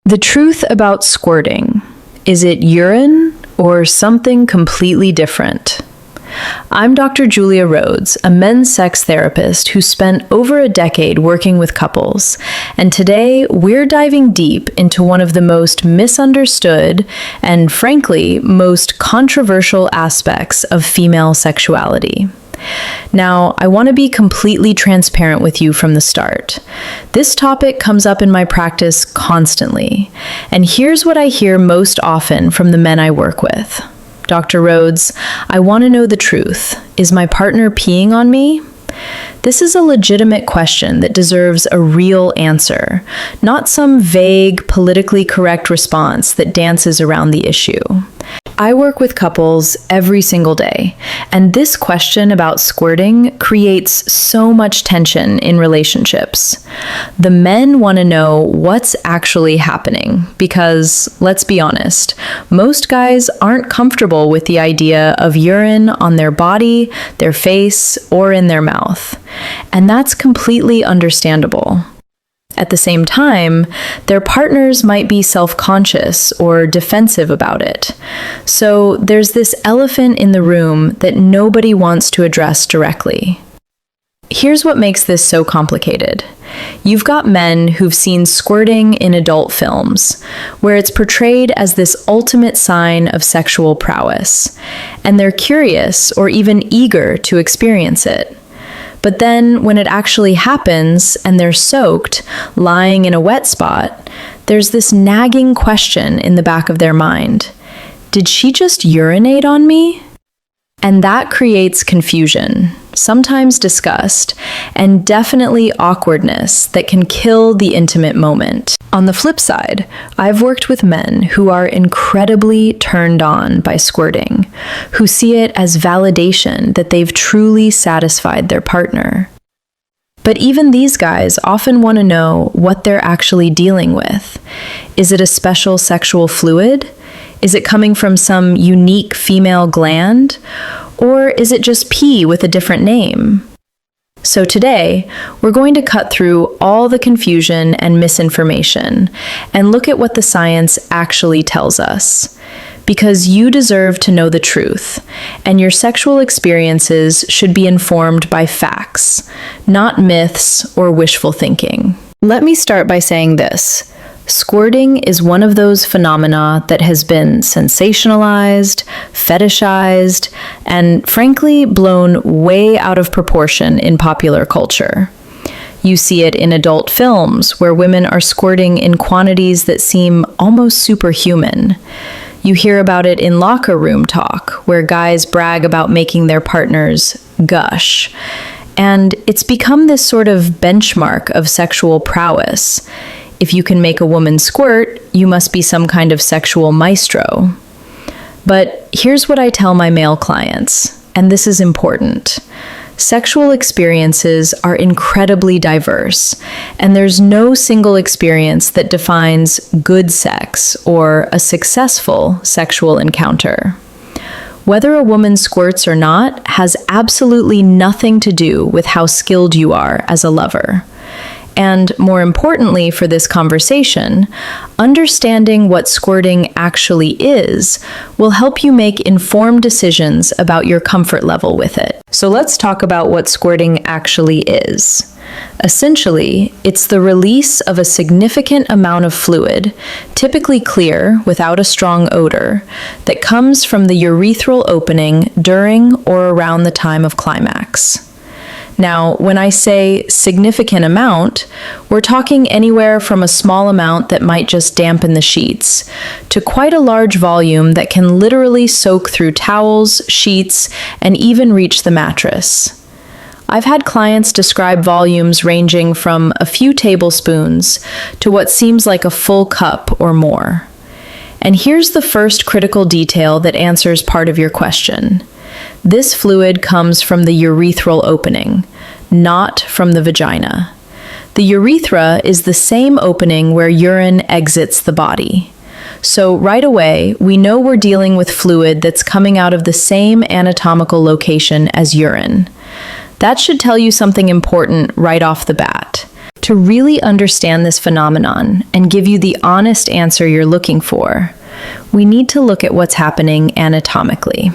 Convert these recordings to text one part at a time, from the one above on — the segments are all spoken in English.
The truth about squirting. Is it urine or something completely different? I'm Dr. Julia Rhodes, a men's sex therapist who spent over a decade working with couples, and today we're diving deep into one of the most misunderstood and, frankly, most controversial aspects of female sexuality. Now, I want to be completely transparent with you from the start. This topic comes up in my practice constantly, and here's what I hear most often from the men I work with. Dr. Rhodes, I want to know the truth. Is my partner peeing on me? This is a legitimate question that deserves a real answer, not some vague, politically correct response that dances around the issue. I work with couples every single day, and this question about squirting creates so much tension in relationships. The men want to know what's actually happening because, let's be honest, most guys aren't comfortable with the idea of urine on their body, their face, or in their mouth. And that's completely understandable. At the same time, their partners might be self-conscious or defensive about it. So there's this elephant in the room that nobody wants to address directly. Here's what makes this so complicated. You've got men who've seen squirting in adult films, where it's portrayed as this ultimate sign of sexual prowess, and they're curious or even eager to experience it. But then when it actually happens and they're soaked, lying in a wet spot, there's this nagging question in the back of their mind. Did she just urinate on me? And that creates confusion, sometimes disgust, and definitely awkwardness that can kill the intimate moment. On the flip side, I've worked with men who are incredibly turned on by squirting, who see it as validation that they've truly satisfied their partner. But even these guys often want to know what they're actually dealing with. Is it a special sexual fluid? Is it coming from some unique female gland? Or is it just pee with a different name? So today, we're going to cut through all the confusion and misinformation and look at what the science actually tells us. Because you deserve to know the truth, and your sexual experiences should be informed by facts, not myths or wishful thinking. Let me start by saying this. Squirting is one of those phenomena that has been sensationalized, fetishized, and frankly blown way out of proportion in popular culture. You see it in adult films where women are squirting in quantities that seem almost superhuman. You hear about it in locker room talk where guys brag about making their partners gush. And it's become this sort of benchmark of sexual prowess. If you can make a woman squirt, you must be some kind of sexual maestro. But here's what I tell my male clients, and this is important. Sexual experiences are incredibly diverse, and there's no single experience that defines good sex or a successful sexual encounter. Whether a woman squirts or not has absolutely nothing to do with how skilled you are as a lover. And more importantly for this conversation, understanding what squirting actually is will help you make informed decisions about your comfort level with it. So let's talk about what squirting actually is. Essentially, it's the release of a significant amount of fluid, typically clear without a strong odor, that comes from the urethral opening during or around the time of climax. Now, when I say significant amount, we're talking anywhere from a small amount that might just dampen the sheets, to quite a large volume that can literally soak through towels, sheets, and even reach the mattress. I've had clients describe volumes ranging from a few tablespoons to what seems like a full cup or more. And here's the first critical detail that answers part of your question. This fluid comes from the urethral opening, not from the vagina. The urethra is the same opening where urine exits the body. So right away, we know we're dealing with fluid that's coming out of the same anatomical location as urine. That should tell you something important right off the bat. To really understand this phenomenon and give you the honest answer you're looking for, we need to look at what's happening anatomically.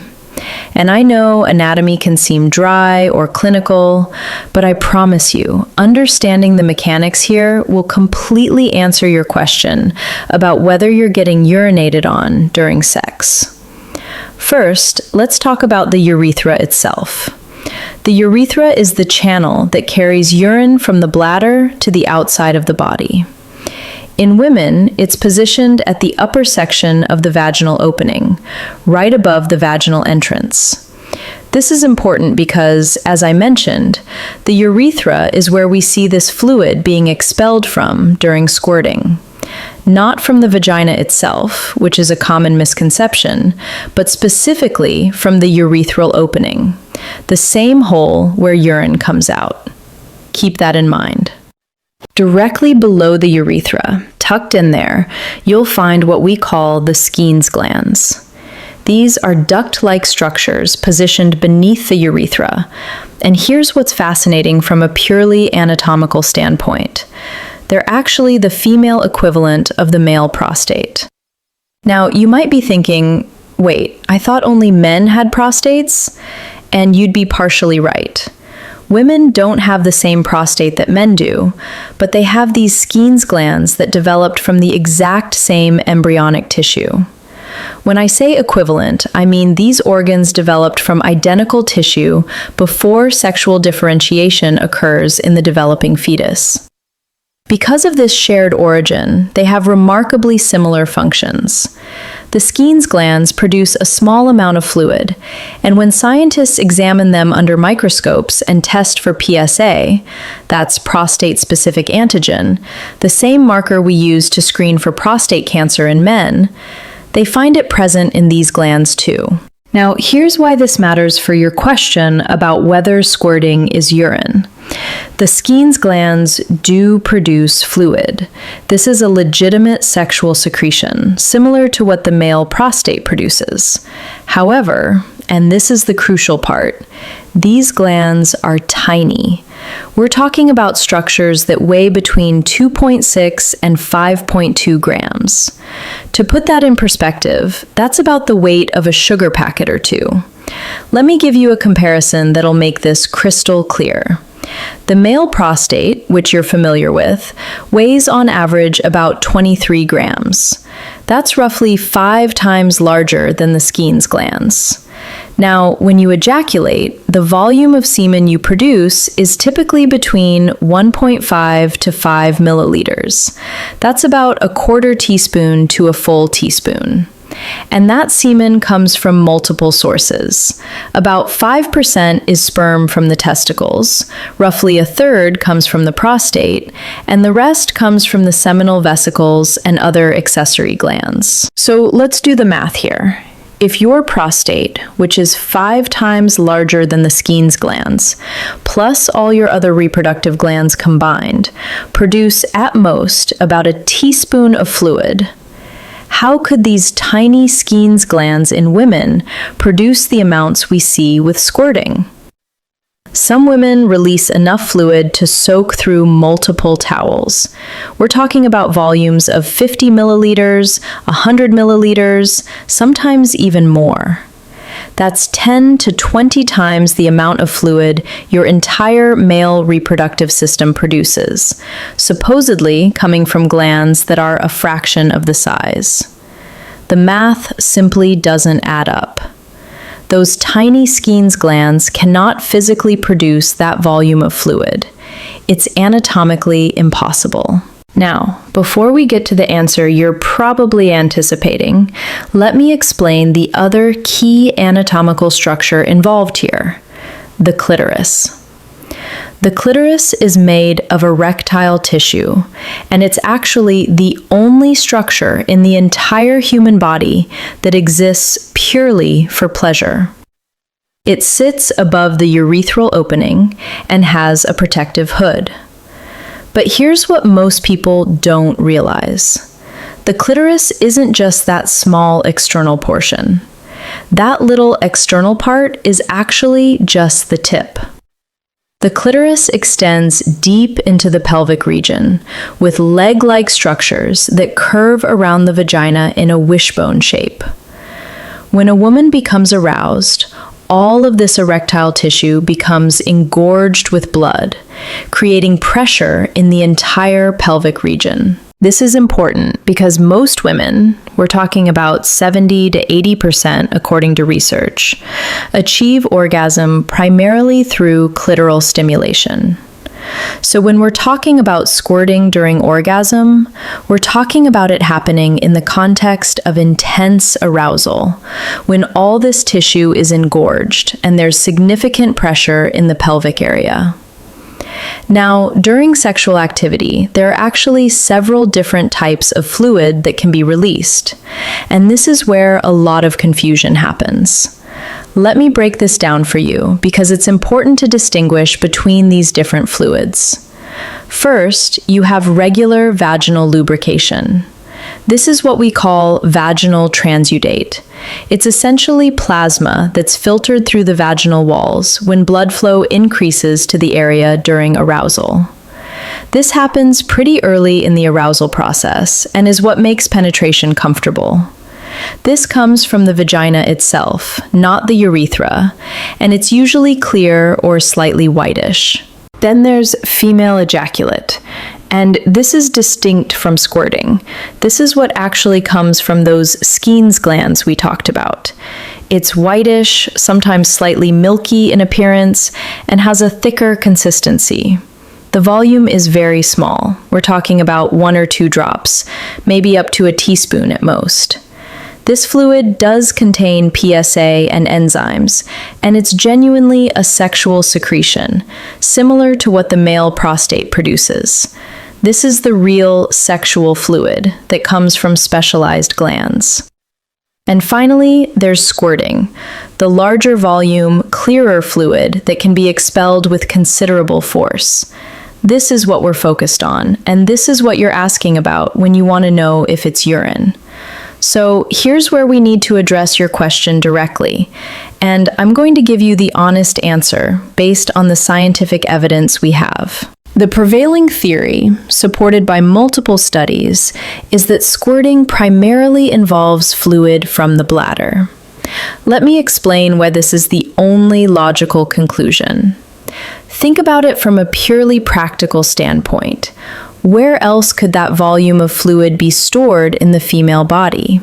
And I know anatomy can seem dry or clinical, but I promise you, understanding the mechanics here will completely answer your question about whether you're getting urinated on during sex. First, let's talk about the urethra itself. The urethra is the channel that carries urine from the bladder to the outside of the body. In women, it's positioned at the upper section of the vaginal opening, right above the vaginal entrance. This is important because, as I mentioned, the urethra is where we see this fluid being expelled from during squirting. Not from the vagina itself, which is a common misconception, but specifically from the urethral opening, the same hole where urine comes out. Keep that in mind. Directly below the urethra, tucked in there, you'll find what we call the Skene's glands. These are duct-like structures positioned beneath the urethra. And here's what's fascinating from a purely anatomical standpoint. They're actually the female equivalent of the male prostate. Now, you might be thinking, wait, I thought only men had prostates? And you'd be partially right. Women don't have the same prostate that men do, but they have these Skene's glands that developed from the exact same embryonic tissue. When I say equivalent, I mean these organs developed from identical tissue before sexual differentiation occurs in the developing fetus. Because of this shared origin, they have remarkably similar functions. The Skene's glands produce a small amount of fluid, and when scientists examine them under microscopes and test for PSA, that's prostate-specific antigen, the same marker we use to screen for prostate cancer in men, they find it present in these glands too. Now, here's why this matters for your question about whether squirting is urine. The Skene's glands do produce fluid. This is a legitimate sexual secretion, similar to what the male prostate produces. However, and this is the crucial part, these glands are tiny. We're talking about structures that weigh between 2.6 and 5.2 grams. To put that in perspective, that's about the weight of a sugar packet or two. Let me give you a comparison that'll make this crystal clear. The male prostate, which you're familiar with, weighs on average about 23 grams. That's roughly 5 times larger than the Skene's glands. Now, when you ejaculate, the volume of semen you produce is typically between 1.5 to 5 milliliters. That's about a quarter teaspoon to a full teaspoon. And that semen comes from multiple sources. About 5% is sperm from the testicles, roughly a third comes from the prostate, and the rest comes from the seminal vesicles and other accessory glands. So let's do the math here. If your prostate, which is 5 times larger than the Skene's glands, plus all your other reproductive glands combined, produce at most about a teaspoon of fluid, how could these tiny Skene's glands in women produce the amounts we see with squirting? Some women release enough fluid to soak through multiple towels. We're talking about volumes of 50 milliliters, 100 milliliters, sometimes even more. That's 10 to 20 times the amount of fluid your entire male reproductive system produces, supposedly coming from glands that are a fraction of the size. The math simply doesn't add up. Those tiny Skene's glands cannot physically produce that volume of fluid. It's anatomically impossible. Now, before we get to the answer you're probably anticipating, let me explain the other key anatomical structure involved here, the clitoris. The clitoris is made of erectile tissue, and it's actually the only structure in the entire human body that exists purely for pleasure. It sits above the urethral opening and has a protective hood. But here's what most people don't realize. The clitoris isn't just that small external portion. That little external part is actually just the tip. The clitoris extends deep into the pelvic region, with leg-like structures that curve around the vagina in a wishbone shape. When a woman becomes aroused, all of this erectile tissue becomes engorged with blood, creating pressure in the entire pelvic region. This is important because most women, we're talking about 70 to 80% according to research, achieve orgasm primarily through clitoral stimulation. So when we're talking about squirting during orgasm, we're talking about it happening in the context of intense arousal, when all this tissue is engorged and there's significant pressure in the pelvic area. Now, during sexual activity, there are actually several different types of fluid that can be released, and this is where a lot of confusion happens. Let me break this down for you because it's important to distinguish between these different fluids. First, you have regular vaginal lubrication. This is what we call vaginal transudate. It's essentially plasma that's filtered through the vaginal walls when blood flow increases to the area during arousal. This happens pretty early in the arousal process and is what makes penetration comfortable. This comes from the vagina itself, not the urethra, and it's usually clear or slightly whitish. Then there's female ejaculate, and this is distinct from squirting. This is what actually comes from those Skene's glands we talked about. It's whitish, sometimes slightly milky in appearance, and has a thicker consistency. The volume is very small. We're talking about 1 or 2 drops, maybe up to a teaspoon at most. This fluid does contain PSA and enzymes, and it's genuinely a sexual secretion, similar to what the male prostate produces. This is the real sexual fluid that comes from specialized glands. And finally, there's squirting, the larger volume, clearer fluid that can be expelled with considerable force. This is what we're focused on, and this is what you're asking about when you want to know if it's urine. So here's where we need to address your question directly, and I'm going to give you the honest answer based on the scientific evidence we have. The prevailing theory, supported by multiple studies, is that squirting primarily involves fluid from the bladder. Let me explain why this is the only logical conclusion. Think about it from a purely practical standpoint. Where else could that volume of fluid be stored in the female body?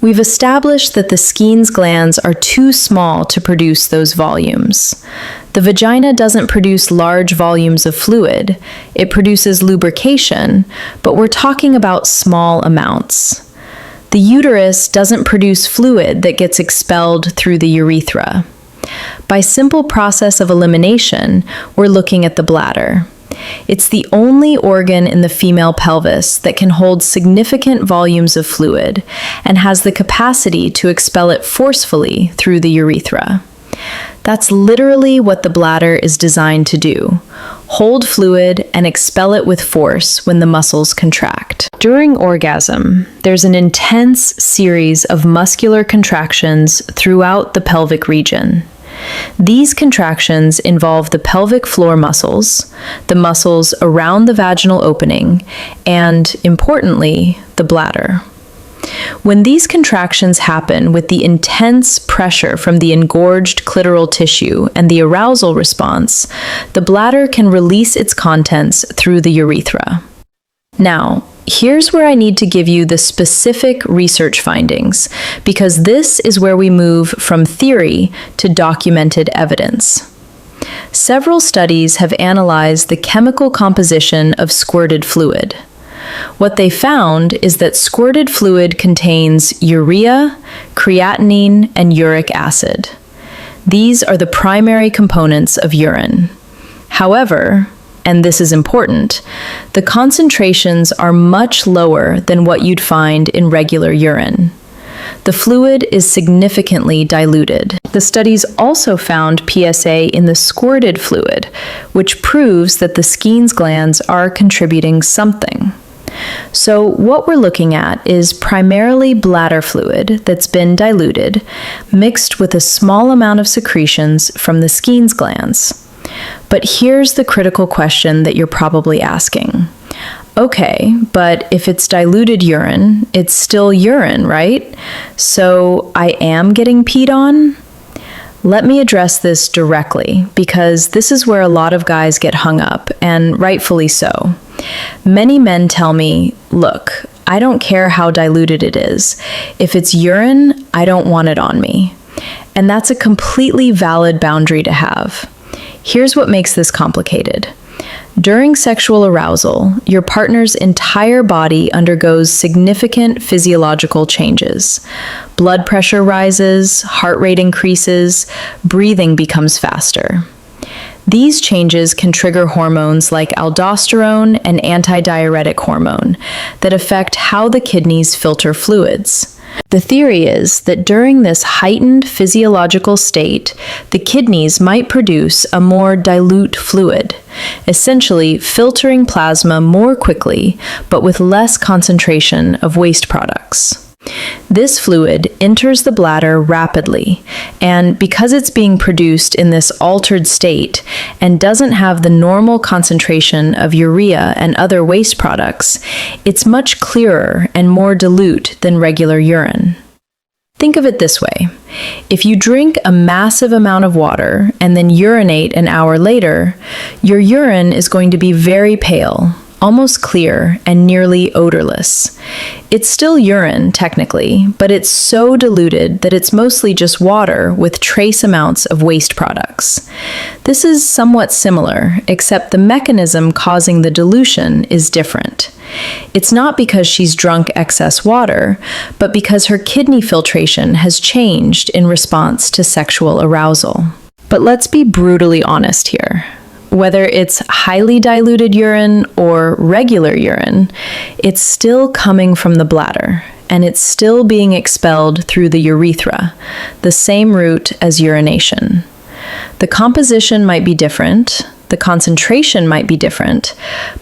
We've established that the Skene's glands are too small to produce those volumes. The vagina doesn't produce large volumes of fluid. It produces lubrication, but we're talking about small amounts. The uterus doesn't produce fluid that gets expelled through the urethra. By simple process of elimination, we're looking at the bladder. It's the only organ in the female pelvis that can hold significant volumes of fluid and has the capacity to expel it forcefully through the urethra. That's literally what the bladder is designed to do: hold fluid and expel it with force when the muscles contract. During orgasm, there's an intense series of muscular contractions throughout the pelvic region. These contractions involve the pelvic floor muscles, the muscles around the vaginal opening, and, importantly, the bladder. When these contractions happen with the intense pressure from the engorged clitoral tissue and the arousal response, the bladder can release its contents through the urethra. Now, here's where I need to give you the specific research findings, because this is where we move from theory to documented evidence. Several studies have analyzed the chemical composition of squirted fluid. What they found is that squirted fluid contains urea, creatinine, and uric acid. These are the primary components of urine. However, and this is important, the concentrations are much lower than what you'd find in regular urine. The fluid is significantly diluted. The studies also found PSA in the squirted fluid, which proves that the Skene's glands are contributing something. So what we're looking at is primarily bladder fluid that's been diluted, mixed with a small amount of secretions from the Skene's glands. But here's the critical question that you're probably asking. Okay, but if it's diluted urine, it's still urine, right? So I am getting peed on? Let me address this directly, because this is where a lot of guys get hung up, and rightfully so. Many men tell me, look, I don't care how diluted it is. If it's urine, I don't want it on me. And that's a completely valid boundary to have. Here's what makes this complicated. During sexual arousal, your partner's entire body undergoes significant physiological changes. Blood pressure rises, heart rate increases, breathing becomes faster. These changes can trigger hormones like aldosterone and antidiuretic hormone that affect how the kidneys filter fluids. The theory is that during this heightened physiological state, the kidneys might produce a more dilute fluid, essentially filtering plasma more quickly, but with less concentration of waste products. This fluid enters the bladder rapidly, and because it's being produced in this altered state and doesn't have the normal concentration of urea and other waste products, it's much clearer and more dilute than regular urine. Think of it this way. If you drink a massive amount of water and then urinate an hour later, your urine is going to be very pale, almost clear, and nearly odorless. It's still urine, technically, but it's so diluted that it's mostly just water with trace amounts of waste products. This is somewhat similar, except the mechanism causing the dilution is different. It's not because she's drunk excess water, but because her kidney filtration has changed in response to sexual arousal. But let's be brutally honest here. Whether it's highly diluted urine or regular urine, it's still coming from the bladder, and it's still being expelled through the urethra, the same route as urination. The composition might be different, the concentration might be different,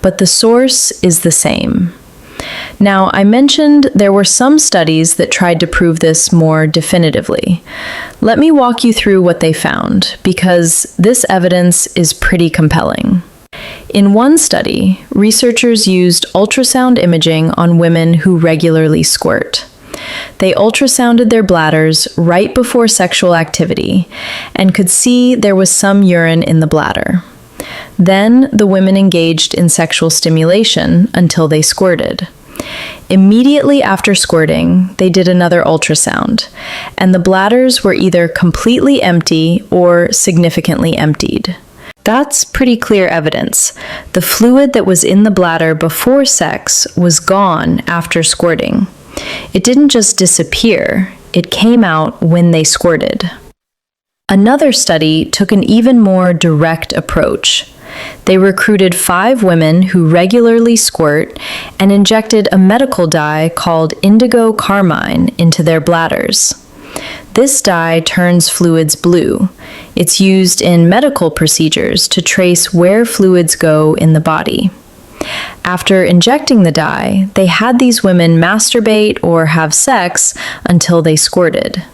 but the source is the same. Now, I mentioned there were some studies that tried to prove this more definitively. Let me walk you through what they found, because this evidence is pretty compelling. In one study, researchers used ultrasound imaging on women who regularly squirt. They ultrasounded their bladders right before sexual activity and could see there was some urine in the bladder. Then the women engaged in sexual stimulation until they squirted. Immediately after squirting, they did another ultrasound, and the bladders were either completely empty or significantly emptied. That's pretty clear evidence. The fluid that was in the bladder before sex was gone after squirting. It didn't just disappear, it came out when they squirted. Another study took an even more direct approach. They recruited 5 women who regularly squirt and injected a medical dye called indigo carmine into their bladders. This dye turns fluids blue. It's used in medical procedures to trace where fluids go in the body. After injecting the dye, they had these women masturbate or have sex until they squirted.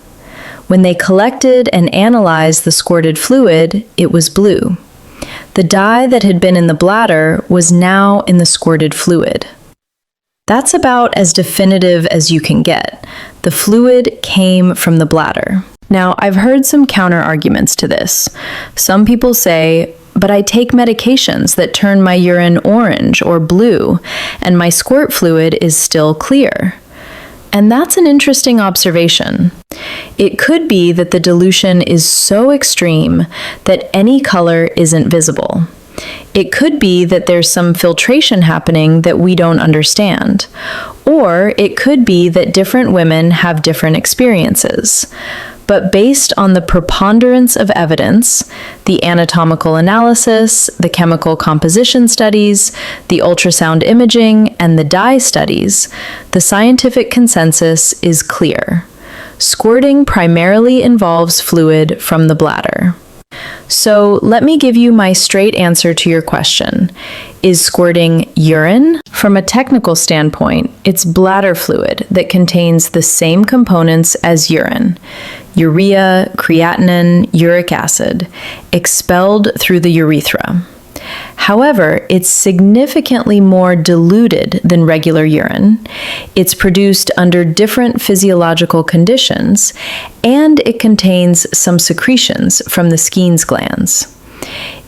When they collected and analyzed the squirted fluid, it was blue. The dye that had been in the bladder was now in the squirted fluid. That's about as definitive as you can get. The fluid came from the bladder. Now, I've heard some counter-arguments to this. Some people say, but I take medications that turn my urine orange or blue, and my squirt fluid is still clear. And that's an interesting observation. It could be that the dilution is so extreme that any color isn't visible. It could be that there's some filtration happening that we don't understand. Or it could be that different women have different experiences. But based on the preponderance of evidence, the anatomical analysis, the chemical composition studies, the ultrasound imaging, and the dye studies, the scientific consensus is clear. Squirting primarily involves fluid from the bladder. So let me give you my straight answer to your question. Is squirting urine? From a technical standpoint, it's bladder fluid that contains the same components as urine. urea, creatinine, uric acid, expelled through the urethra. However, it's significantly more diluted than regular urine. It's produced under different physiological conditions, and it contains some secretions from the Skene's glands.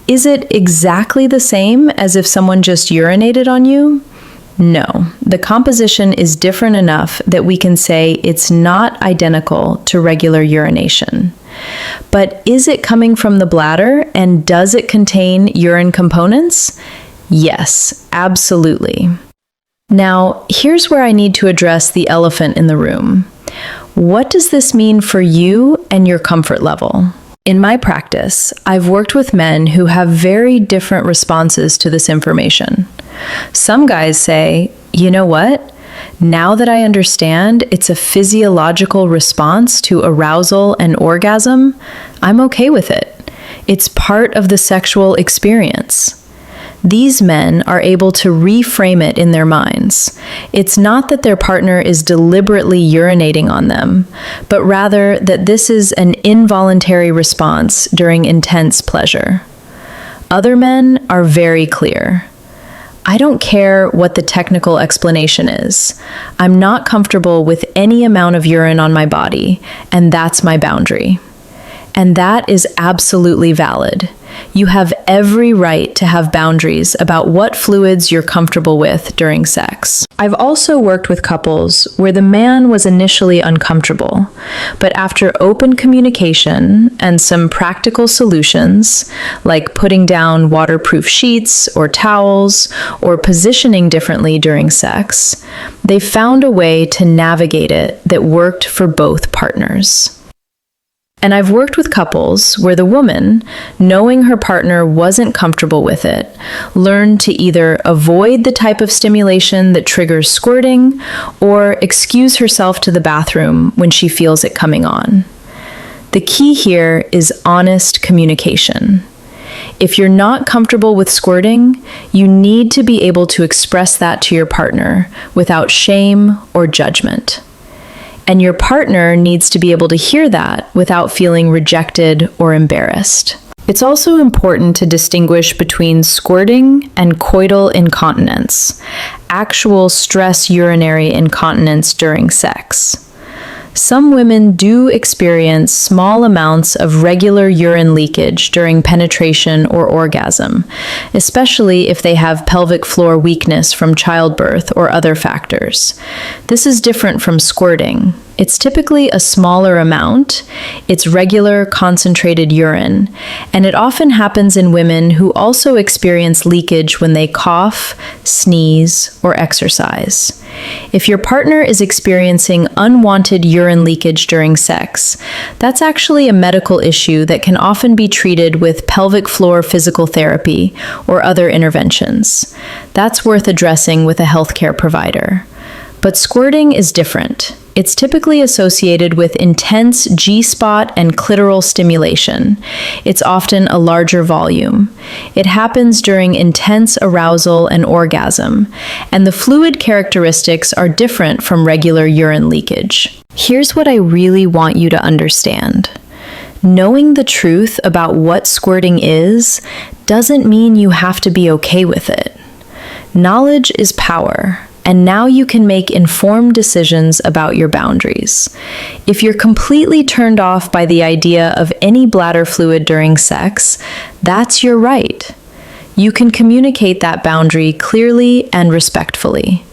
Is it exactly the same as if someone just urinated on you? No, the composition is different enough that we can say it's not identical to regular urination. But is it coming from the bladder, and does it contain urine components? Yes, absolutely. Now, here's where I need to address the elephant in the room. What does this mean for you and your comfort level? In my practice, I've worked with men who have very different responses to this information. Some guys say, you know what? Now that I understand it's a physiological response to arousal and orgasm, I'm okay with it. It's part of the sexual experience. These men are able to reframe it in their minds. It's not that their partner is deliberately urinating on them, but rather that this is an involuntary response during intense pleasure. Other men are very clear. I don't care what the technical explanation is. I'm not comfortable with any amount of urine on my body, and that's my boundary. And that is absolutely valid. You have every right to have boundaries about what fluids you're comfortable with during sex. I've also worked with couples where the man was initially uncomfortable, but after open communication and some practical solutions, like putting down waterproof sheets or towels or positioning differently during sex, they found a way to navigate it that worked for both partners. And I've worked with couples where the woman, knowing her partner wasn't comfortable with it, learned to either avoid the type of stimulation that triggers squirting or excuse herself to the bathroom when she feels it coming on. The key here is honest communication. If you're not comfortable with squirting, you need to be able to express that to your partner without shame or judgment. And your partner needs to be able to hear that without feeling rejected or embarrassed. It's also important to distinguish between squirting and coital incontinence, actual stress urinary incontinence during sex. Some women do experience small amounts of regular urine leakage during penetration or orgasm, especially if they have pelvic floor weakness from childbirth or other factors. This is different from squirting. It's typically a smaller amount, it's regular concentrated urine, and it often happens in women who also experience leakage when they cough, sneeze, or exercise. If your partner is experiencing unwanted urine leakage during sex, that's actually a medical issue that can often be treated with pelvic floor physical therapy or other interventions. That's worth addressing with a healthcare provider. But squirting is different. It's typically associated with intense G-spot and clitoral stimulation. It's often a larger volume. It happens during intense arousal and orgasm, and the fluid characteristics are different from regular urine leakage. Here's what I really want you to understand. Knowing the truth about what squirting is doesn't mean you have to be okay with it. Knowledge is power. And now you can make informed decisions about your boundaries. If you're completely turned off by the idea of any bladder fluid during sex, that's your right. You can communicate that boundary clearly and respectfully.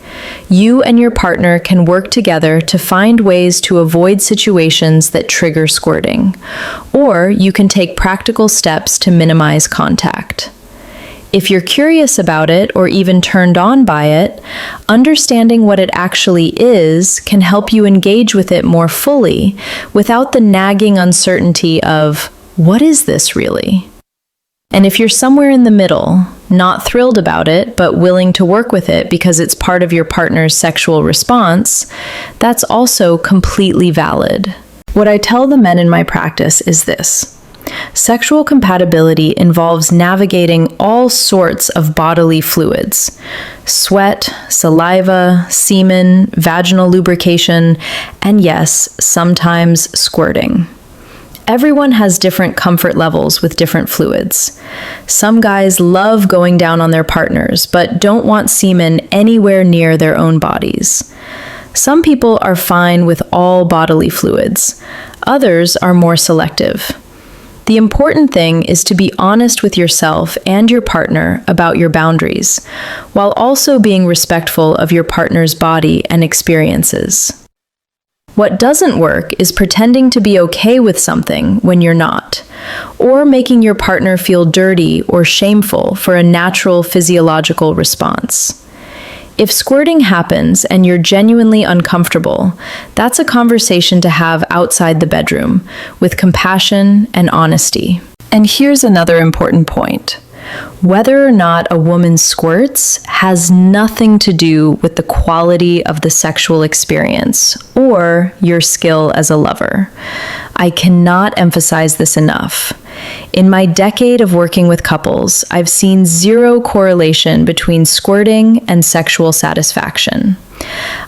You and your partner can work together to find ways to avoid situations that trigger squirting, or you can take practical steps to minimize contact. If you're curious about it or even turned on by it, understanding what it actually is can help you engage with it more fully without the nagging uncertainty of, what is this really? And if you're somewhere in the middle, not thrilled about it, but willing to work with it because it's part of your partner's sexual response, that's also completely valid. What I tell the men in my practice is this. Sexual compatibility involves navigating all sorts of bodily fluids: sweat, saliva, semen, vaginal lubrication, and yes, sometimes squirting. Everyone has different comfort levels with different fluids. Some guys love going down on their partners, but don't want semen anywhere near their own bodies. Some people are fine with all bodily fluids. Others are more selective. The important thing is to be honest with yourself and your partner about your boundaries, while also being respectful of your partner's body and experiences. What doesn't work is pretending to be okay with something when you're not, or making your partner feel dirty or shameful for a natural physiological response. If squirting happens and you're genuinely uncomfortable, that's a conversation to have outside the bedroom, with compassion and honesty. And here's another important point. Whether or not a woman squirts has nothing to do with the quality of the sexual experience or your skill as a lover. I cannot emphasize this enough. In my decade of working with couples, I've seen zero correlation between squirting and sexual satisfaction.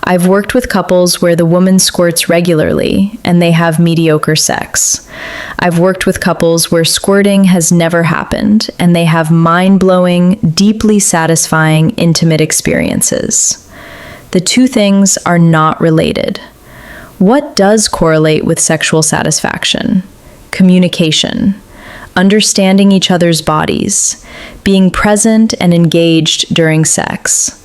I've worked with couples where the woman squirts regularly and they have mediocre sex. I've worked with couples where squirting has never happened and they have mind-blowing, deeply satisfying, intimate experiences. The two things are not related. What does correlate with sexual satisfaction? Communication. Understanding each other's bodies, being present and engaged during sex,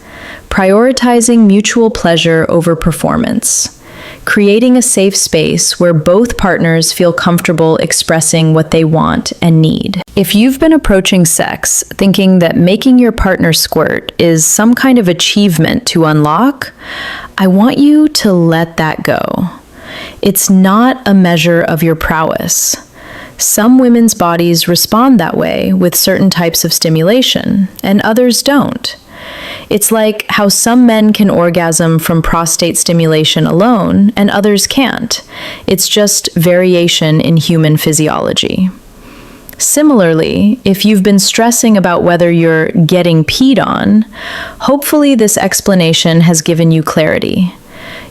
prioritizing mutual pleasure over performance, creating a safe space where both partners feel comfortable expressing what they want and need. If you've been approaching sex thinking that making your partner squirt is some kind of achievement to unlock, I want you to let that go. It's not a measure of your prowess. Some women's bodies respond that way with certain types of stimulation, and others don't. It's like how some men can orgasm from prostate stimulation alone, and others can't. It's just variation in human physiology. Similarly, if you've been stressing about whether you're getting peed on, hopefully this explanation has given you clarity.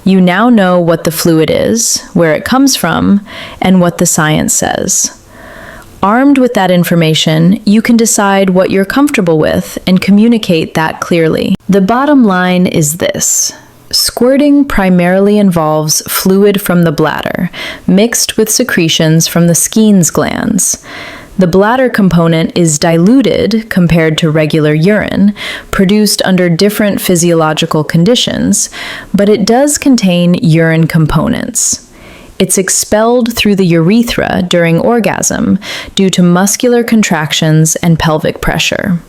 You now know what the fluid is, where it comes from, and what the science says. Armed with that information, you can decide what you're comfortable with and communicate that clearly. The bottom line is this. Squirting primarily involves fluid from the bladder, mixed with secretions from the Skene's glands. The bladder component is diluted compared to regular urine, produced under different physiological conditions, but it does contain urine components. It's expelled through the urethra during orgasm due to muscular contractions and pelvic pressure.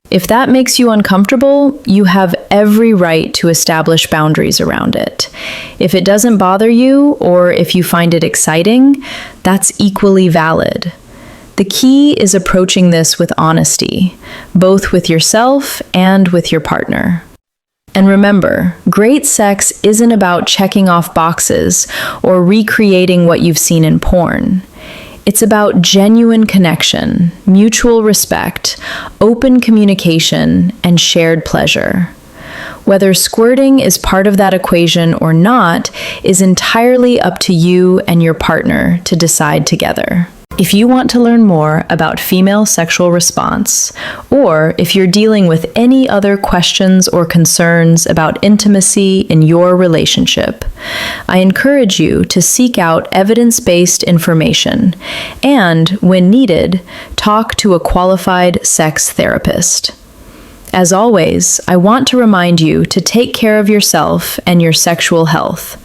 If that makes you uncomfortable, you have every right to establish boundaries around it. If it doesn't bother you, or if you find it exciting, that's equally valid. The key is approaching this with honesty, both with yourself and with your partner. And remember, great sex isn't about checking off boxes or recreating what you've seen in porn. It's about genuine connection, mutual respect, open communication, and shared pleasure. Whether squirting is part of that equation or not is entirely up to you and your partner to decide together. If you want to learn more about female sexual response, or if you're dealing with any other questions or concerns about intimacy in your relationship, I encourage you to seek out evidence-based information and, when needed, talk to a qualified sex therapist. As always, I want to remind you to take care of yourself and your sexual health,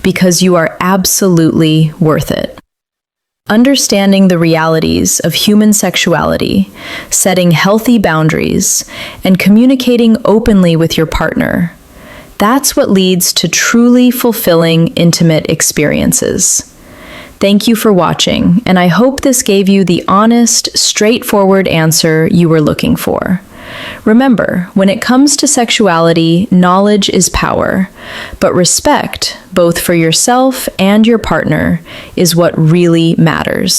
because you are absolutely worth it. Understanding the realities of human sexuality, setting healthy boundaries, and communicating openly with your partner, that's what leads to truly fulfilling intimate experiences. Thank you for watching, and I hope this gave you the honest, straightforward answer you were looking for. Remember, when it comes to sexuality, knowledge is power, but respect, both for yourself and your partner, is what really matters.